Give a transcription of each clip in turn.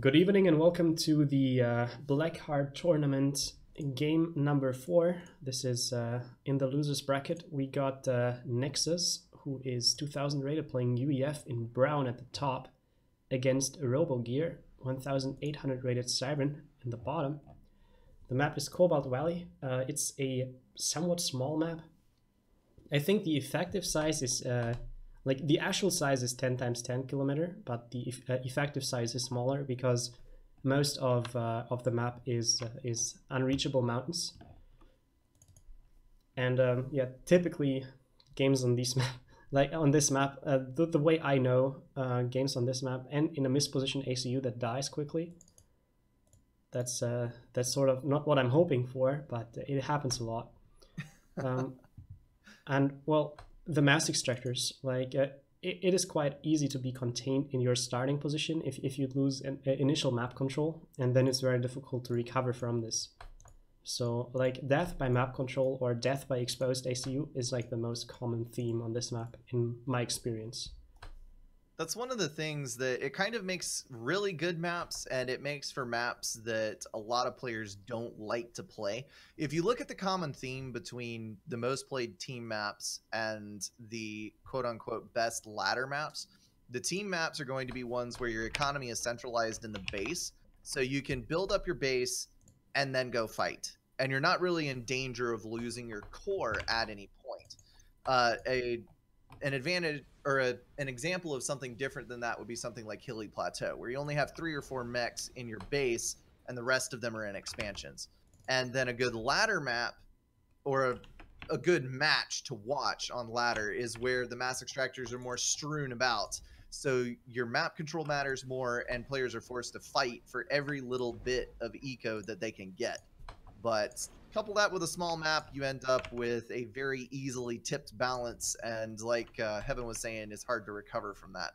Good evening and welcome to the Blackheart tournament game number 4. This is in the losers bracket. We got Nexus, who is 2000 rated, playing UEF in brown at the top, against Robogear, 1800 rated Siren in the bottom. The map is Cobalt Valley. It's a somewhat small map. I think the effective size is like the actual size is 10 times 10 kilometer, but the effective size is smaller because most of the map is unreachable mountains. And yeah, typically games on this map, like on this map, the way I know games on this map, and in a mispositioned ACU that dies quickly. That's sort of not what I'm hoping for, but it happens a lot. And well, the mass extractors, like it is quite easy to be contained in your starting position if you lose an initial map control, and then it's very difficult to recover from this. So like death by map control or death by exposed ACU is like the most common theme on this map in my experience. That's one of the things that it kind of makes really good maps, and it makes for maps that a lot of players don't like to play. If you look at the common theme between the most played team maps and the quote-unquote best ladder maps, the team maps are going to be ones where your economy is centralized in the base, so you can build up your base and then go fight. And you're not really in danger of losing your core at any point. An advantage or an example of something different than that would be something like Hilly Plateau, where you only have 3 or 4 mechs in your base and the rest of them are in expansions. And then a good ladder map or a good match to watch on ladder is where the mass extractors are more strewn about. So your map control matters more and players are forced to fight for every little bit of eco that they can get. But couple that with a small map, you end up with a very easily tipped balance, and like Heaven was saying, it's hard to recover from that.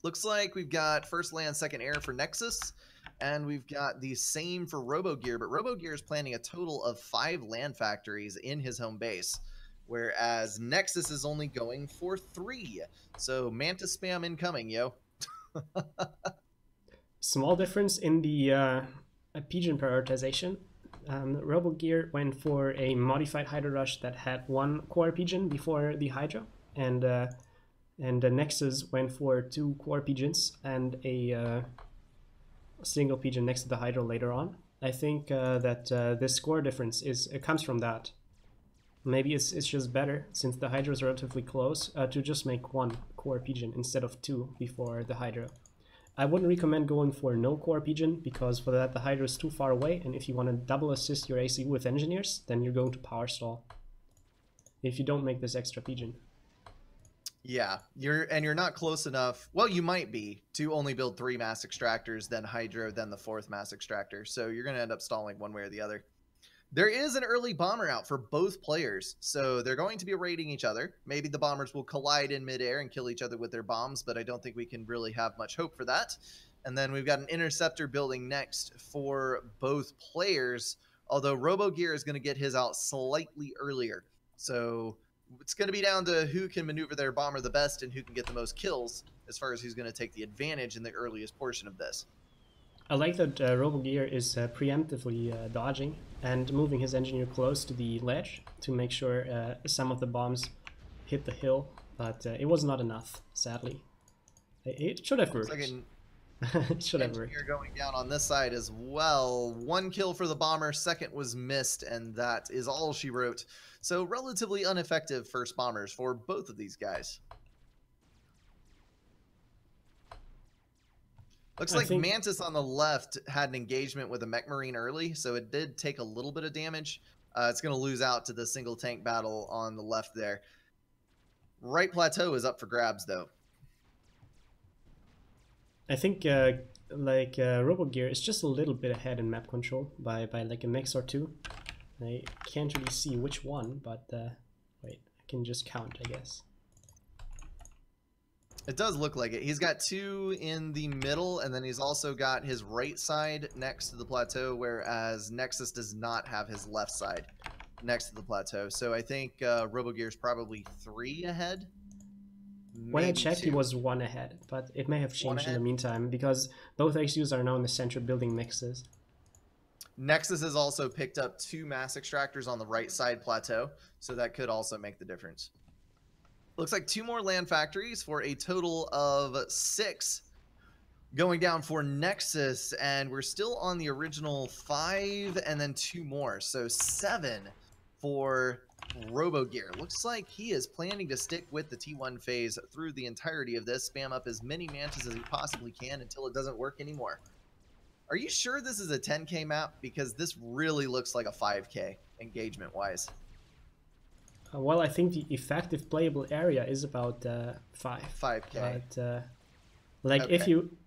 Looks like we've got first land, second air for Nexus, and we've got the same for Robogear, but Robogear is planning a total of 5 land factories in his home base, whereas Nexus is only going for 3. So Mantis spam incoming, yo. Small difference in the pigeon prioritization. Robogear went for a modified Hydra Rush that had 1 core pigeon before the Hydra, and the Nexus went for 2 core pigeons and a single pigeon next to the Hydra later on. I think that this score difference comes from that. Maybe it's just better, since the Hydra is relatively close, to just make 1 core pigeon instead of 2 before the Hydra. I wouldn't recommend going for no core pigeon, because for that the Hydra is too far away, and if you want to double assist your ACU with engineers, then you're going to power stall if you don't make this extra pigeon. Yeah, you're not close enough. Well, you might be, to only build 3 mass extractors, then Hydra, then the 4th mass extractor. So you're going to end up stalling one way or the other. There is an early bomber out for both players, so they're going to be raiding each other. Maybe the bombers will collide in midair and kill each other with their bombs, but I don't think we can really have much hope for that. And then we've got an interceptor building next for both players, although Robogear is going to get his out slightly earlier. So it's going to be down to who can maneuver their bomber the best and who can get the most kills as far as who's going to take the advantage in the earliest portion of this. I like that Robogear is preemptively dodging and moving his engineer close to the ledge to make sure some of the bombs hit the hill, but it was not enough, sadly. It should have worked. It should have worked. Engineer going down on this side as well. 1 kill for the bomber, second was missed, and that is all she wrote. So relatively ineffective first bombers for both of these guys. Looks like Mantis on the left had an engagement with a Mech Marine early, so it did take a little bit of damage. It's going to lose out to the single tank battle on the left there. Right plateau is up for grabs, though. I think Robogear is just a little bit ahead in map control by like a mix or 2. I can't really see which one, but wait, I can just count, I guess. It does look like it. He's got 2 in the middle, and then he's also got his right side next to the plateau, whereas Nexus does not have his left side next to the plateau. So I think Robogear's probably 3 ahead. When I maybe checked, he 2. was 1 ahead, but it may have changed in the ahead? meantime because both ACUs are now in the center building mixes. Nexus has also picked up 2 mass extractors on the right side plateau, so that could also make the difference. Looks like 2 more land factories for a total of 6 going down for Nexus, and we're still on the original 5 and then 2 more, so 7 for Robogear. Looks like he is planning to stick with the T1 phase through the entirety of this, spam up as many mantis as he possibly can until it doesn't work anymore. Are you sure this is a 10K map? Because this really looks like a 5K engagement-wise. Well, I think the effective playable area is about 5K. But like Okay. if you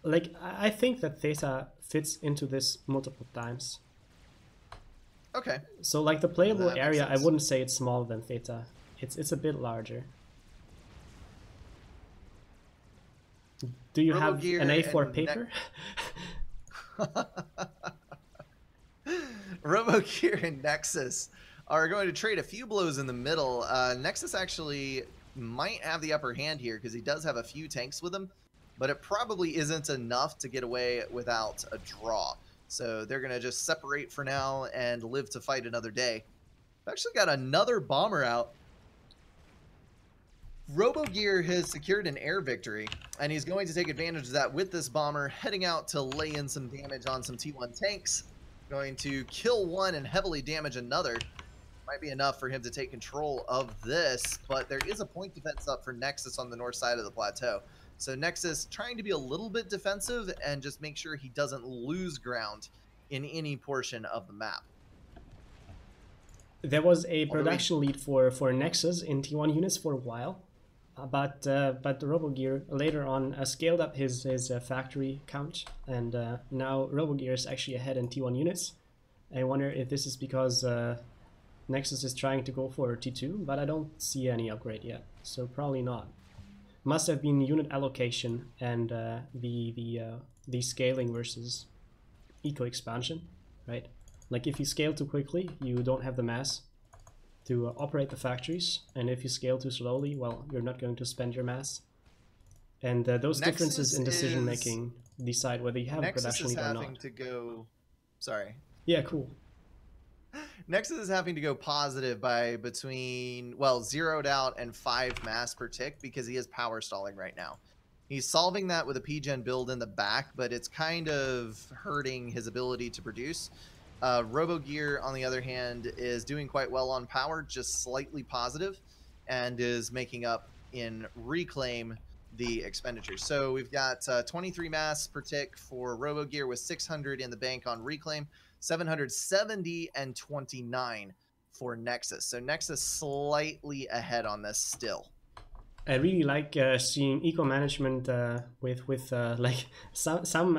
like, I think that theta fits into this multiple times. Okay. So like the playable That makes area, I sense. wouldn't say it's smaller than theta. It's a bit larger. Do you have Robogear an A4 and paper? Robogear and Nexus are going to trade a few blows in the middle. Nexus actually might have the upper hand here because he does have a few tanks with him, but it probably isn't enough to get away without a draw. So they're going to just separate for now and live to fight another day. I've actually got another bomber out. Robogear has secured an air victory, and he's going to take advantage of that with this bomber, heading out to lay in some damage on some T1 tanks. Going to kill one and heavily damage another. Might be enough for him to take control of this, but there is a point defense up for Nexus on the north side of the plateau. So Nexus trying to be a little bit defensive and just make sure he doesn't lose ground in any portion of the map. There was a production lead for Nexus in T1 units for a while. But Robogear later on scaled up his factory count, and now Robogear is actually ahead in T1 units. I wonder if this is because Nexus is trying to go for T2, but I don't see any upgrade yet, so probably not. Must have been unit allocation and the scaling versus eco expansion, right? Like if you scale too quickly, you don't have the mass to operate the factories, and if you scale too slowly, well, you're not going to spend your mass. And those Nexus differences in decision making decide whether you have a production lead or not. Nexus is having to go... Sorry. Yeah, cool. Nexus is having to go positive by between, well, 0'd out and 5 mass per tick because he is power stalling right now. He's solving that with a PGen build in the back, but it's kind of hurting his ability to produce. Robogear, on the other hand, is doing quite well on power, just slightly positive, and is making up in reclaim the expenditure. So we've got 23 mass per tick for Robogear with 600 in the bank on reclaim, 770 and 29 for Nexus. So Nexus slightly ahead on this still. I really like seeing eco management with like some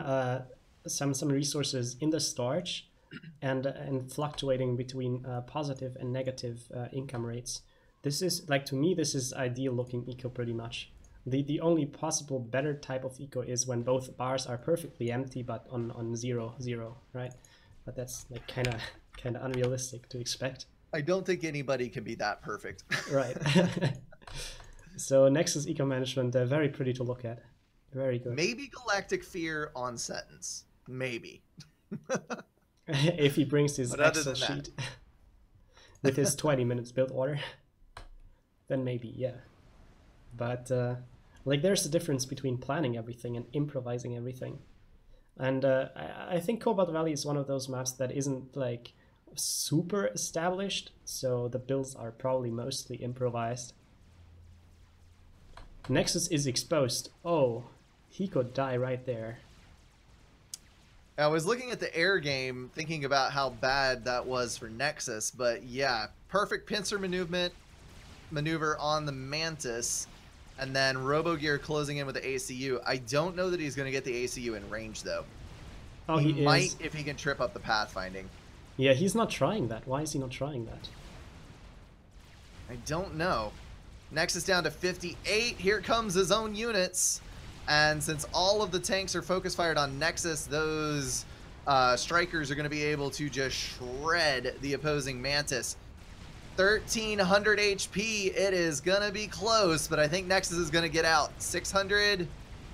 resources in the storage and fluctuating between positive and negative income rates. This is, like, to me, this is ideal looking eco pretty much. The only possible better type of eco is when both bars are perfectly empty but on 0, 0, right? But that's like kind of unrealistic to expect. I don't think anybody can be that perfect. Right. So Nexus eco management, very pretty to look at. Very good. Maybe Galactic Fear on sentence. Maybe. If he brings his But other Excel than that- sheet with his 20 minutes build order, then maybe, yeah. But like, there's a difference between planning everything and improvising everything. And I think Cobalt Valley is one of those maps that isn't like super established, so the builds are probably mostly improvised. Nexus is exposed. Oh, he could die right there. I was looking at the air game, thinking about how bad that was for Nexus, but yeah, perfect pincer maneuver on the Mantis, and then Robogear closing in with the ACU. I don't know that he's going to get the ACU in range, though. Oh, he might is. if he can trip up the pathfinding. Yeah, he's not trying that. Why is he not trying that? I don't know. Nexus down to 58. Here comes his own units. And since all of the tanks are focus fired on Nexus, those strikers are going to be able to just shred the opposing Mantis. 1300 HP. It is gonna be close, but I think Nexus is gonna get out. 600,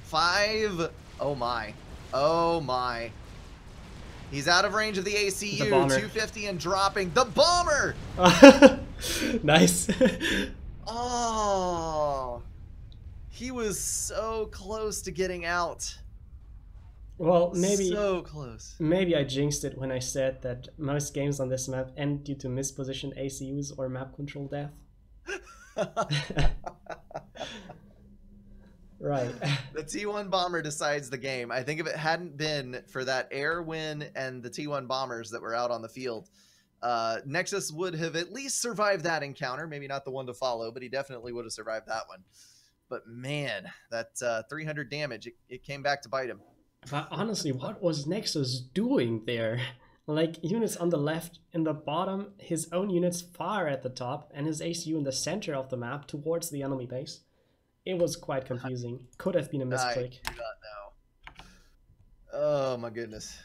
5. Oh my. Oh my. He's out of range of the ACU. The bomber. 250 and dropping. The bomber! Nice. Oh. He was so close to getting out. Well, maybe so close. Maybe I jinxed it when I said that most games on this map end due to mispositioned ACUs or map control death. Right. The T1 bomber decides the game. I think if it hadn't been for that air win and the T1 bombers that were out on the field, Nexus would have at least survived that encounter. Maybe not the one to follow, but he definitely would have survived that one. But man, that 300 damage, it came back to bite him. But honestly, what was Nexus doing there? Like, units on the left in the bottom, his own units far at the top, and his ACU in the center of the map towards the enemy base. It was quite confusing. Could have been a misclick. I do not know. Oh my goodness.